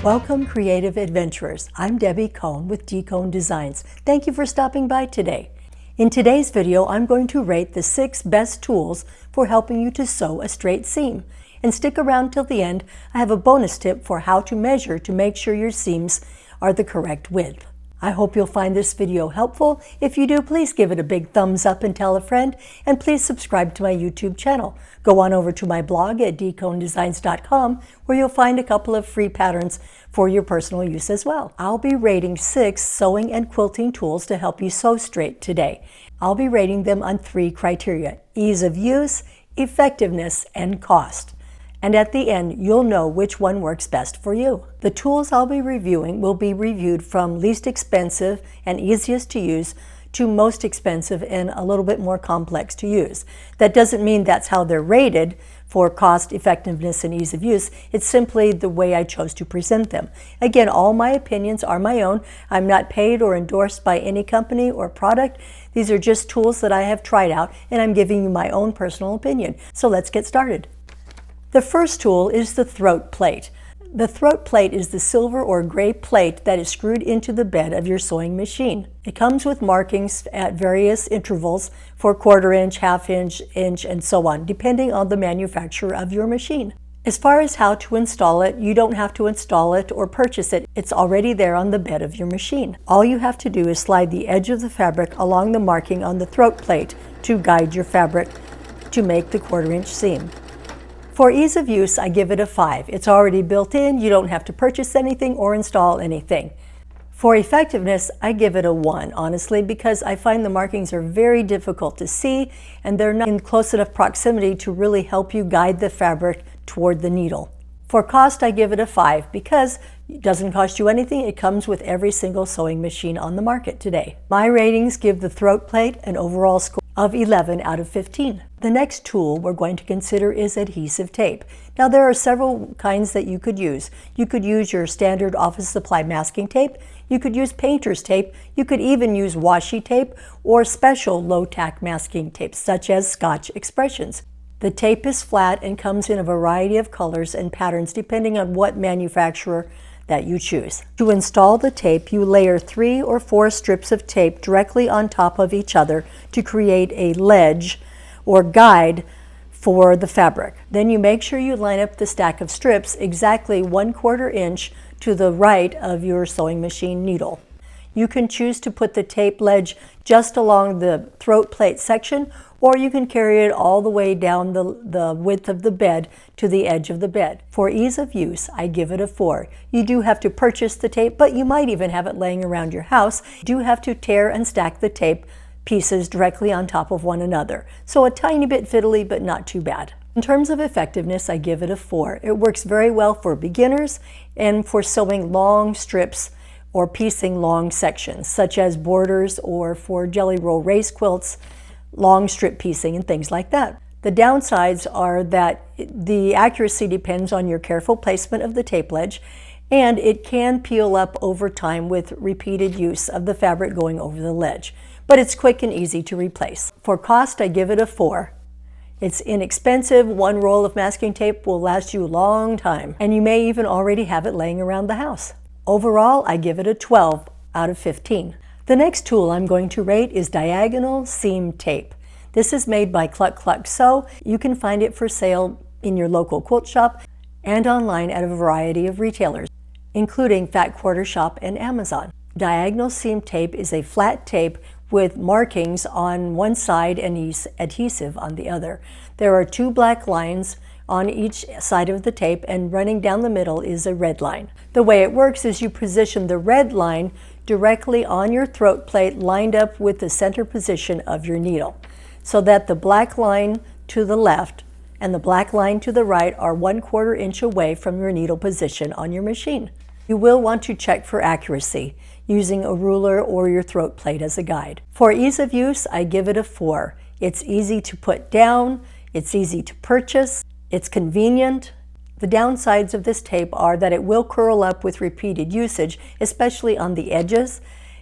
Welcome, creative adventurers. I'm Debbie Cohn with Cohn Designs. Thank you for stopping by today. In today's video, I'm going to rate the 6 best tools for helping you to sew a straight seam. And stick around till the end. I have a bonus tip for how to measure to make sure your seams are the correct width. I hope you'll find this video helpful. If you do, please give it a big thumbs up and tell a friend, and please subscribe to my YouTube channel. Go on over to my blog at dcondesigns.com, where you'll find a couple of free patterns for your personal use as well. I'll be rating 6 sewing and quilting tools to help you sew straight today. I'll be rating them on 3 criteria: ease of use, effectiveness, and cost. And at the end, you'll know which one works best for you. The tools I'll be reviewing will be reviewed from least expensive and easiest to use to most expensive and a little bit more complex to use. That doesn't mean that's how they're rated for cost, effectiveness, and ease of use. It's simply the way I chose to present them. Again, all my opinions are my own. I'm not paid or endorsed by any company or product. These are just tools that I have tried out, and I'm giving you my own personal opinion. So let's get started. The first tool is the throat plate. The throat plate is the silver or gray plate that is screwed into the bed of your sewing machine. It comes with markings at various intervals for 1/4 inch, 1/2 inch, inch, and so on, depending on the manufacturer of your machine. As far as how to install it, you don't have to install it or purchase it. It's already there on the bed of your machine. All you have to do is slide the edge of the fabric along the marking on the throat plate to guide your fabric to make the 1/4 inch seam. For ease of use, I give it a 5. It's already built in. You don't have to purchase anything or install anything. For effectiveness, I give it a 1, honestly, because I find the markings are very difficult to see and they're not in close enough proximity to really help you guide the fabric toward the needle. For cost, I give it a 5 because it doesn't cost you anything. It comes with every single sewing machine on the market today. My ratings give the throat plate an overall score of 11 out of 15. The next tool we're going to consider is adhesive tape. Now there are several kinds that you could use. You could use your standard office supply masking tape. You could use painter's tape. You could even use washi tape or special low-tack masking tapes such as Scotch expressions. The tape is flat and comes in a variety of colors and patterns depending on what manufacturer that you choose. To install the tape, you layer 3 or 4 strips of tape directly on top of each other to create a ledge or guide for the fabric. Then you make sure you line up the stack of strips exactly 1/4 inch to the right of your sewing machine needle. You can choose to put the tape ledge just along the throat plate section, or you can carry it all the way down the width of the bed to the edge of the bed. For ease of use, I give it a 4. You do have to purchase the tape, but you might even have it laying around your house. You do have to tear and stack the tape pieces directly on top of one another. So a tiny bit fiddly, but not too bad. In terms of effectiveness, I give it a 4. It works very well for beginners and for sewing long strips or piecing long sections, such as borders or for jelly roll race quilts, long strip piecing and things like that. The downsides are that the accuracy depends on your careful placement of the tape ledge, and it can peel up over time with repeated use of the fabric going over the ledge. But it's quick and easy to replace. For cost, I give it a 4. It's inexpensive. 1 roll of masking tape will last you a long time, and you may even already have it laying around the house. Overall, I give it a 12 out of 15. The next tool I'm going to rate is diagonal seam tape. This is made by Cluck Cluck Sew. You can find it for sale in your local quilt shop and online at a variety of retailers, including Fat Quarter Shop and Amazon. Diagonal seam tape is a flat tape with markings on one side and adhesive on the other. There are 2 black lines on each side of the tape, and running down the middle is a red line. The way it works is you position the red line directly on your throat plate, lined up with the center position of your needle, so that the black line to the left and the black line to the right are 1/4 inch away from your needle position on your machine. You will want to check for accuracy using a ruler or your throat plate as a guide. For ease of use, I give it a 4. It's easy to put down, it's easy to purchase, it's convenient. The downsides of this tape are that it will curl up with repeated usage, especially on the edges,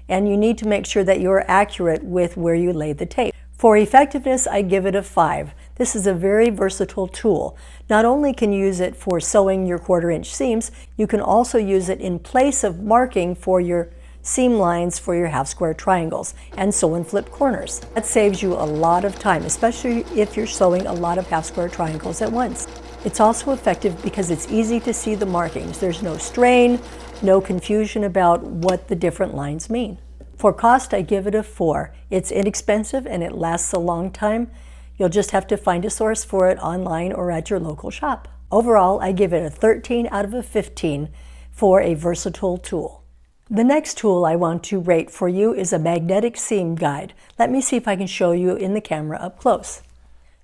and you need to make sure that you're accurate with where you lay the tape. For effectiveness, I give it a 5. This is a very versatile tool. Not only can you use it for sewing your 1/4-inch seams, you can also use it in place of marking for your seam lines for your half square triangles and sew and flip corners. That saves you a lot of time, especially if you're sewing a lot of half square triangles at once. It's also effective because it's easy to see the markings. There's no strain, no confusion about what the different lines mean. For cost, I give it a 4. It's inexpensive and it lasts a long time. You'll just have to find a source for it online or at your local shop. Overall, I give it a 13 out of a 15 for a versatile tool. The next tool I want to rate for you is a magnetic seam guide. Let me see if I can show you in the camera up close.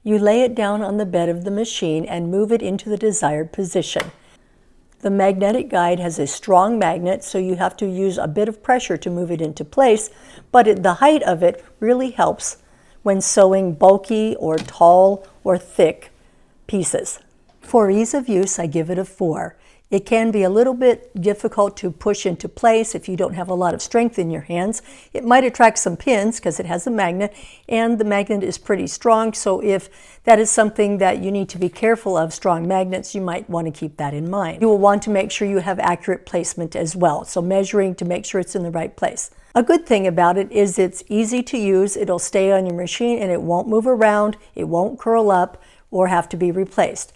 You lay it down on the bed of the machine and move it into the desired position. The magnetic guide has a strong magnet, so you have to use a bit of pressure to move it into place, but the height of it really helps when sewing bulky or tall or thick pieces. For ease of use, I give it a 4. It can be a little bit difficult to push into place if you don't have a lot of strength in your hands. It might attract some pins because it has a magnet, and the magnet is pretty strong, so if that is something that you need to be careful of, strong magnets, you might want to keep that in mind. You will want to make sure you have accurate placement as well, so measuring to make sure it's in the right place. A good thing about it is it's easy to use. It'll stay on your machine and it won't move around, it won't curl up or have to be replaced.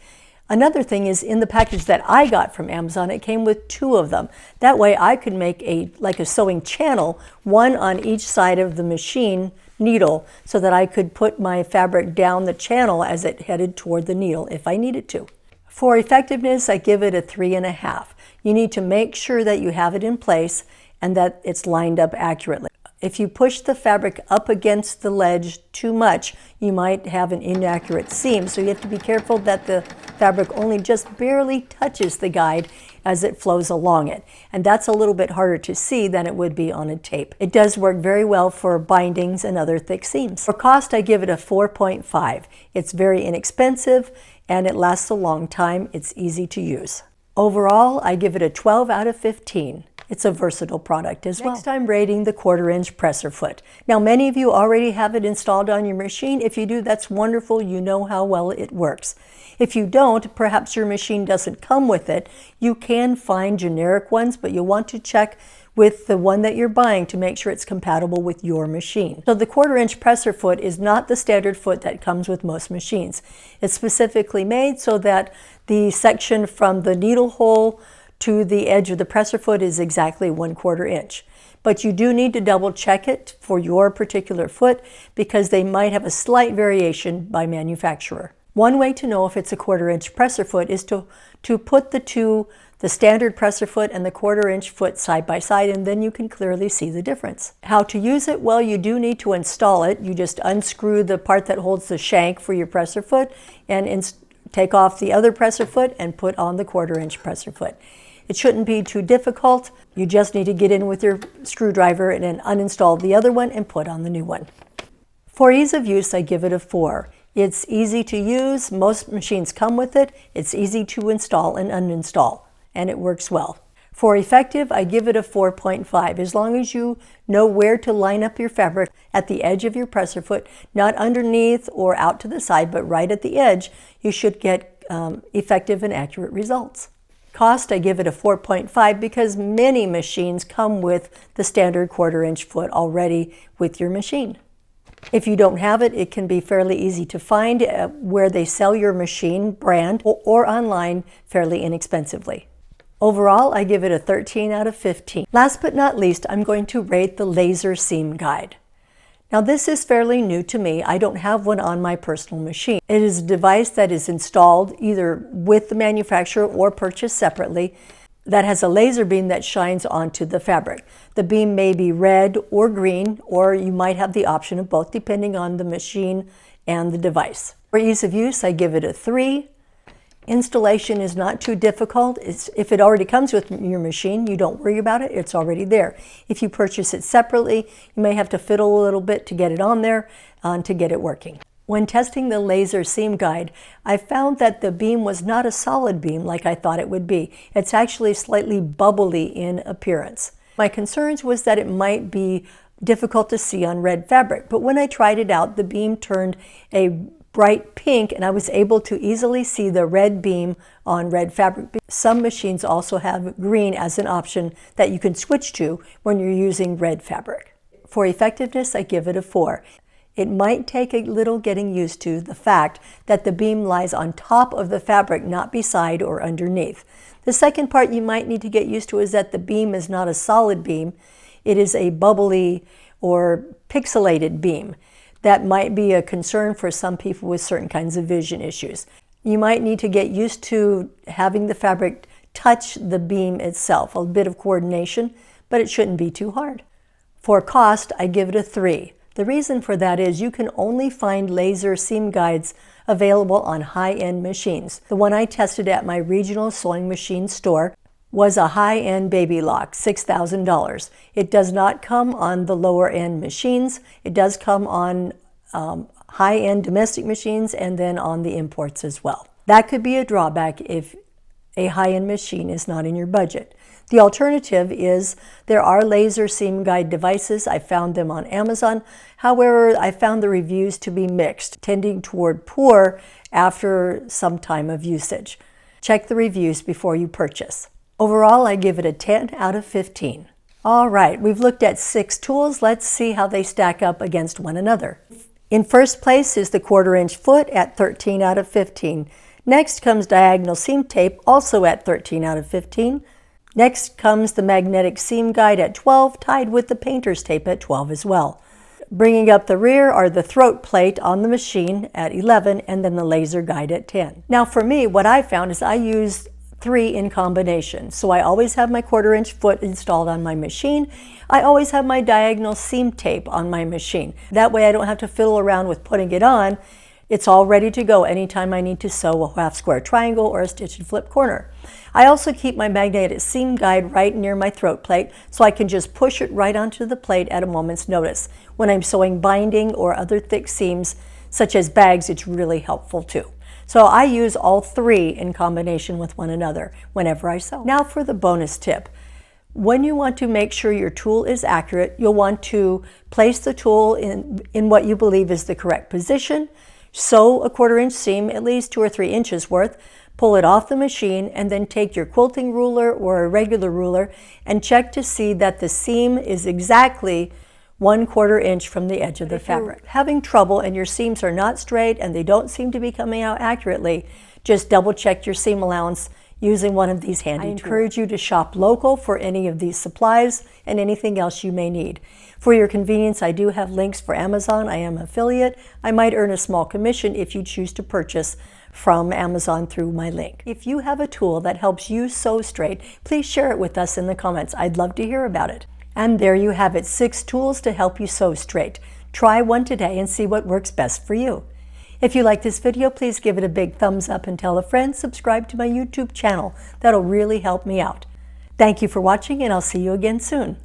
Another thing is, in the package that I got from Amazon, it came with 2 of them. That way I could make like a sewing channel, one on each side of the machine needle, so that I could put my fabric down the channel as it headed toward the needle if I needed to. For effectiveness, I give it a 3.5. You need to make sure that you have it in place and that it's lined up accurately. If you push the fabric up against the ledge too much, you might have an inaccurate seam, so you have to be careful that the fabric only just barely touches the guide as it flows along it. And that's a little bit harder to see than it would be on a tape. It does work very well for bindings and other thick seams. For cost, I give it a 4.5. It's very inexpensive and it lasts a long time. It's easy to use. Overall, I give it a 12 out of 15. It's a versatile product as well. Next, I'm rating the 1/4-inch presser foot. Now, many of you already have it installed on your machine. If you do, that's wonderful. You know how well it works. If you don't, perhaps your machine doesn't come with it. You can find generic ones, but you'll want to check with the one that you're buying to make sure it's compatible with your machine. So the 1/4-inch presser foot is not the standard foot that comes with most machines. It's specifically made so that the section from the needle hole to the edge of the presser foot is exactly 1/4 inch. But you do need to double check it for your particular foot because they might have a slight variation by manufacturer. One way to know if it's a 1/4-inch presser foot is to put the standard presser foot and the 1/4-inch foot side by side, and then you can clearly see the difference. How to use it? Well, you do need to install it. You just unscrew the part that holds the shank for your presser foot and take off the other presser foot and put on the 1/4-inch presser foot. It shouldn't be too difficult. You just need to get in with your screwdriver and then uninstall the other one and put on the new one. For ease of use, I give it a 4. It's easy to use. Most machines come with it. It's easy to install and uninstall, and it works well. For effective, I give it a 4.5. As long as you know where to line up your fabric at the edge of your presser foot, not underneath or out to the side, but right at the edge, you should get effective and accurate results. Cost, I give it a 4.5 because many machines come with the standard 1/4-inch foot already with your machine. If you don't have it, it can be fairly easy to find where they sell your machine brand or online fairly inexpensively. Overall, I give it a 13 out of 15. Last but not least, I'm going to rate the laser seam guide. Now, this is fairly new to me. I don't have one on my personal machine. It is a device that is installed either with the manufacturer or purchased separately that has a laser beam that shines onto the fabric. The beam may be red or green, or you might have the option of both depending on the machine and the device. For ease of use, I give it a 3. Installation is not too difficult. If it already comes with your machine, you don't worry about it. It's already there. If you purchase it separately, you may have to fiddle a little bit to get it on there to get it working. When testing the laser seam guide, I found that the beam was not a solid beam like I thought it would be. It's actually slightly bubbly in appearance. My concerns was that it might be difficult to see on red fabric. But when I tried it out, the beam turned a bright pink and I was able to easily see the red beam on red fabric. Some machines also have green as an option that you can switch to when you're using red fabric. For effectiveness, I give it a 4. It might take a little getting used to the fact that the beam lies on top of the fabric, not beside or underneath. The second part you might need to get used to is that the beam is not a solid beam. It is a bubbly or pixelated beam. That might be a concern for some people with certain kinds of vision issues. You might need to get used to having the fabric touch the beam itself. A bit of coordination, but it shouldn't be too hard. For cost, I give it a 3. The reason for that is you can only find laser seam guides available on high-end machines. The one I tested at my regional sewing machine store was a high-end baby lock, $6,000. It does not come on the lower-end machines. It does come on high-end domestic machines and then on the imports as well. That could be a drawback if a high-end machine is not in your budget. The alternative is there are laser seam guide devices. I found them on Amazon. However, I found the reviews to be mixed, tending toward poor after some time of usage. Check the reviews before you purchase. Overall, I give it a 10 out of 15. All right, we've looked at 6 tools. Let's see how they stack up against one another. In first place is the 1/4" foot at 13 out of 15. Next comes diagonal seam tape, also at 13 out of 15. Next comes the magnetic seam guide at 12, tied with the painter's tape at 12 as well. Bringing up the rear are the throat plate on the machine at 11 and then the laser guide at 10. Now for me, what I found is I use 3 in combination. So I always have my 1/4" foot installed on my machine. I always have my diagonal seam tape on my machine. That way I don't have to fiddle around with putting it on. It's all ready to go anytime I need to sew a half square triangle or a stitch and flip corner. I also keep my magnetic seam guide right near my throat plate so I can just push it right onto the plate at a moment's notice. When I'm sewing binding or other thick seams, such as bags, it's really helpful too. So I use all 3 in combination with one another whenever I sew. Now for the bonus tip. When you want to make sure your tool is accurate, you'll want to place the tool in what you believe is the correct position. Sew a 1/4" seam, at least 2 or 3 inches worth, pull it off the machine, and then take your quilting ruler or a regular ruler and check to see that the seam is exactly 1/4 inch from the edge of the fabric. If you're having trouble and your seams are not straight and they don't seem to be coming out accurately, just double check your seam allowance using one of these handy tools. I encourage you to shop local for any of these supplies and anything else you may need. For your convenience, I do have links for Amazon. I am an affiliate. I might earn a small commission if you choose to purchase from Amazon through my link. If you have a tool that helps you sew straight, please share it with us in the comments. I'd love to hear about it. And there you have it, 6 tools to help you sew straight. Try one today and see what works best for you. If you like this video, please give it a big thumbs up and tell a friend. Subscribe to my YouTube channel. That'll really help me out. Thank you for watching, and I'll see you again soon.